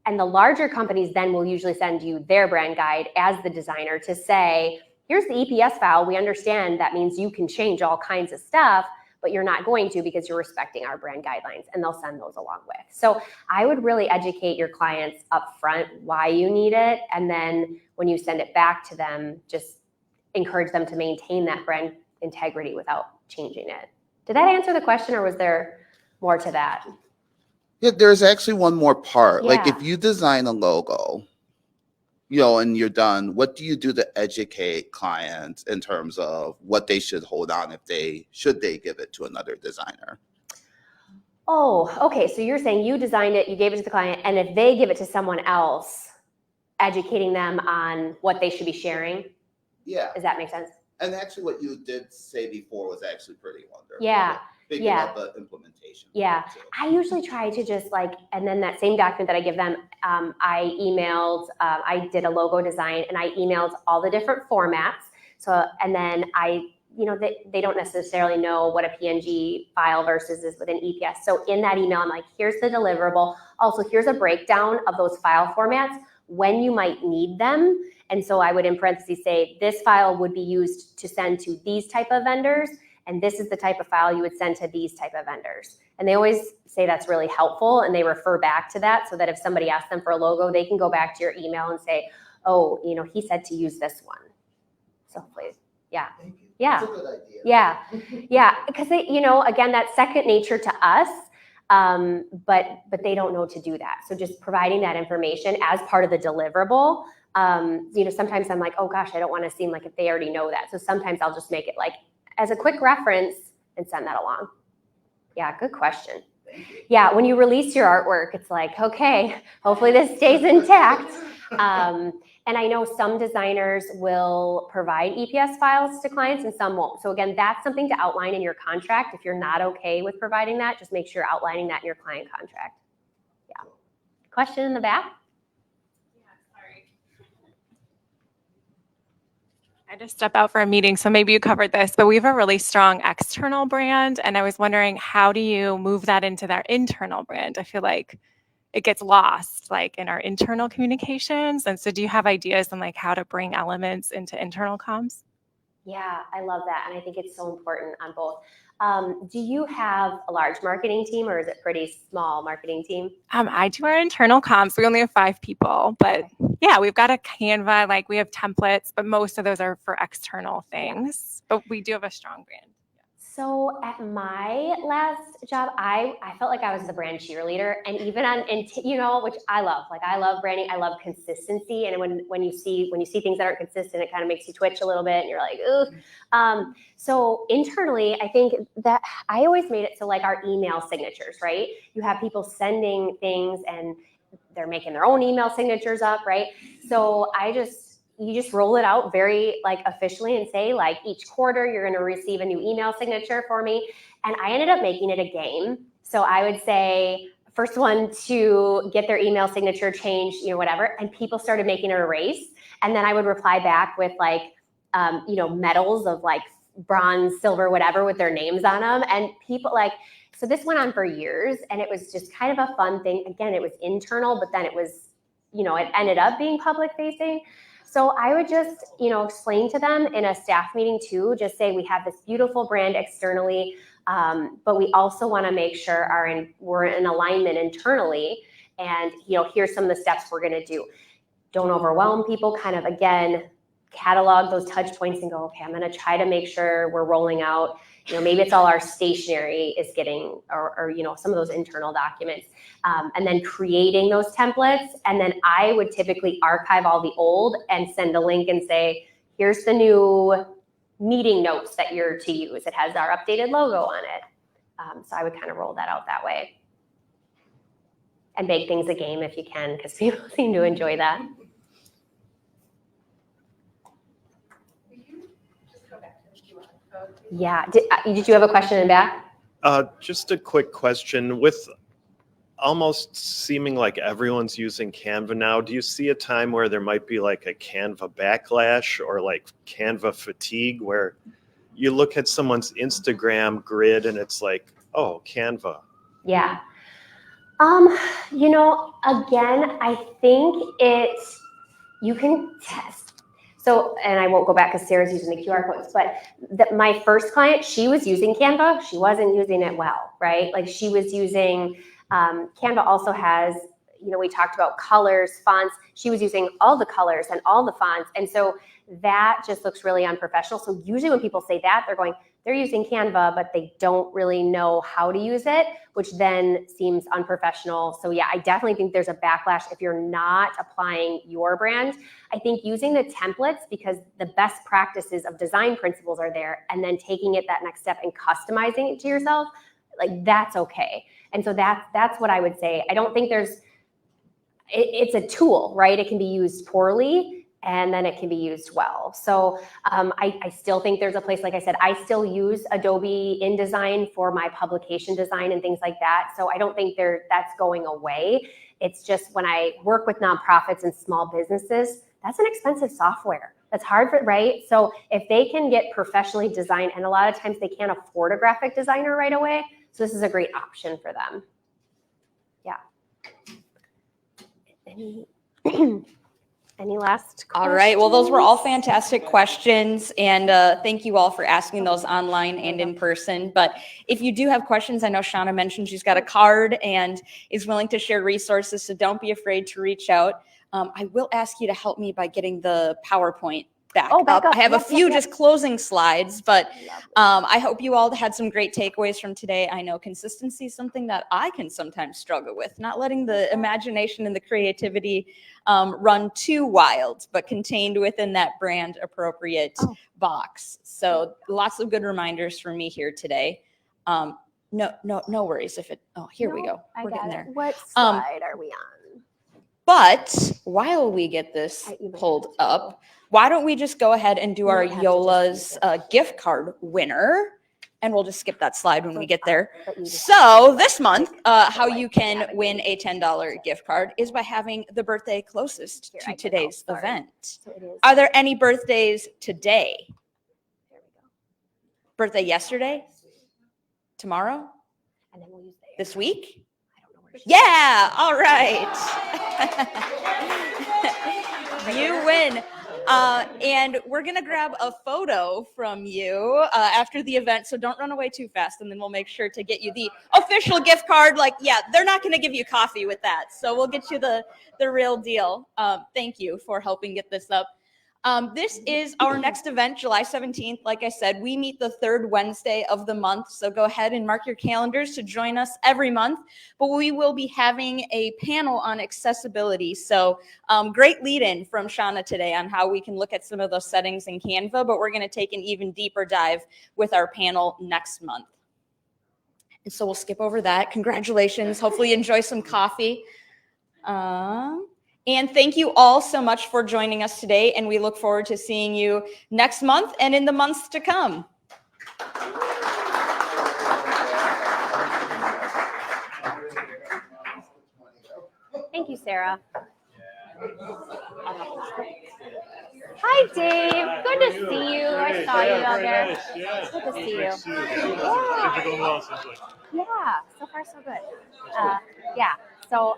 And the larger companies then will usually send you their brand guide as the designer to say, here's the EPS file. We understand that means you can change all kinds of stuff, but you're not going to because you're respecting our brand guidelines, and they'll send those along with. So I would really educate your clients up front why you need it, and then when you send it back to them, just encourage them to maintain that brand integrity without changing it. Did that answer the question, or was there more to that? Yeah, there's actually one more part. Like Yeah. if you design a logo, you know, and you're done, what do you do to educate clients in terms of what they should hold on should they give it to another designer? Oh, okay. So you're saying you designed it, you gave it to the client, and if they give it to someone else, educating them on what they should be sharing? Yeah. Does that make sense? And actually what you did say before was actually pretty wonderful. Yeah. Thinking about the implementation. Yeah. I usually try to just and then that same document that I give them, I emailed, I did a logo design and I emailed all the different formats. So, and then they don't necessarily know what a PNG file versus is with an EPS. So in that email, I'm like, here's the deliverable. Also, here's a breakdown of those file formats, when you might need them. And so I would in parentheses say, this file would be used to send to these type of vendors, and this is the type of file you would send to these type of vendors. And they always say that's really helpful, and they refer back to that so that if somebody asks them for a logo, they can go back to your email and say, oh, he said to use this one. So please, yeah. Yeah. That's a good idea. Yeah. Yeah. Because again, that's second nature to us. But they don't know to do that. So just providing that information as part of the deliverable. Sometimes I'm like, oh gosh, I don't want to seem like if they already know that. So sometimes I'll just make it like as a quick reference and send that along. Yeah, good question. Yeah, when you release your artwork, it's like, okay, hopefully this stays intact. And I know some designers will provide EPS files to clients and some won't. So again, that's something to outline in your contract. If you're not okay with providing that, just make sure you're outlining that in your client contract. Yeah. Question in the back? I just stepped out for a meeting, so maybe you covered this, but we have a really strong external brand, and I was wondering, how do you move that into their internal brand? I feel like it gets lost in our internal communications. And so do you have ideas on how to bring elements into internal comms? Yeah, I love that. And I think it's so important on both. Do you have a large marketing team, or is it pretty small marketing team? I do our internal comms. We only have 5 people, but yeah, we've got a Canva, we have templates, but most of those are for external things. But we do have a strong brand. So at my last job, I felt like I was the brand cheerleader, and even which I love. I love branding. I love consistency, and when you see things that aren't consistent, it kind of makes you twitch a little bit, and you're like, ugh. So internally, I think that I always made it so our email signatures, right? You have people sending things, and they're making their own email signatures up, right? So you just roll it out very officially and say each quarter you're going to receive a new email signature for me. And I ended up making it a game. So I would say first one to get their email signature changed, whatever. And people started making it a race. And then I would reply back with medals of bronze, silver, whatever with their names on them. And people so this went on for years, and it was just kind of a fun thing. Again, it was internal, but then it was, it ended up being public facing. So I would just, explain to them in a staff meeting too, just say we have this beautiful brand externally, but we also want to make sure we're in alignment internally. And, here's some of the steps we're going to do. Don't overwhelm people, kind of, again, catalog those touch points and go, okay, I'm going to try to make sure we're rolling out, maybe it's all our stationery is getting, or some of those internal documents. And then creating those templates. And then I would typically archive all the old and send a link and say, here's the new meeting notes that you're to use. It has our updated logo on it. So I would kind of roll that out that way. And make things a game if you can, because people seem to enjoy that. Yeah. Did you have a question in the back? Just a quick question. With almost seeming like everyone's using Canva now, do you see a time where there might be a Canva backlash or Canva fatigue, where you look at someone's Instagram grid and it's oh, Canva? Yeah. Again, I think you can test. So, and I won't go back because Sarah's using the QR codes, but my first client, she was using Canva. She wasn't using it well, right? Like she was using, Canva also has, you know, we talked about colors, fonts. She was using all the colors and all the fonts. And so that just looks really unprofessional. So usually when people say that, they're using Canva, but they don't really know how to use it, which then seems unprofessional. So yeah, I definitely think there's a backlash if you're not applying your brand. I think using the templates, because the best practices of design principles are there, and then taking it that next step and customizing it to yourself, like that's okay. And so that's what I would say. I don't think it's a tool, right? It can be used poorly and then it can be used well. So I still think there's a place, like I said, I still use Adobe InDesign for my publication design and things like that. So I don't think that's going away. It's just when I work with nonprofits and small businesses, that's an expensive software. That's hard for, right? So if they can get professionally designed, and a lot of times they can't afford a graphic designer right away, so this is a great option for them. Yeah. Any last questions? All right. Well, those were all fantastic questions. And thank you all for asking those online and in person. But if you do have questions, I know Shauna mentioned she's got a card and is willing to share resources. So don't be afraid to reach out. I will ask you to help me by getting the PowerPoint back up. I have a few just closing slides, but I hope you all had some great takeaways from today. I know consistency is something that I can sometimes struggle with, not letting the imagination and the creativity run too wild, but contained within that brand appropriate box. So lots of good reminders for me here today. No worries if it, here we go. We're getting there. What slide are we on? But while we get this pulled up, why don't we just go ahead and do our YOLA's gift card winner? And we'll just skip that slide when we get there. So this month, how you can win a $10 gift card is by having the birthday closest to today's event. Are there any birthdays today? Birthday yesterday? Tomorrow? This week? Yeah, all right. You win. And we're going to grab a photo from you after the event, so don't run away too fast, and then we'll make sure to get you the official gift card. Like, yeah, they're not going to give you coffee with that, so we'll get you the real deal. Thank you for helping get this up. This is our next event, July 17th. Like I said, we meet the third Wednesday of the month, so go ahead and mark your calendars to join us every month. But we will be having a panel on accessibility. So great lead-in from Shauna today on how we can look at some of those settings in Canva, but we're going to take an even deeper dive with our panel next month. And so we'll skip over that. Congratulations. Hopefully you enjoy some coffee. And thank you all so much for joining us today, and we look forward to seeing you next month and in the months to come. Thank you, Sarah. Hi, Dave. Good to see you. I saw you out there. Good to see you. Yeah, so far so good. Yeah, so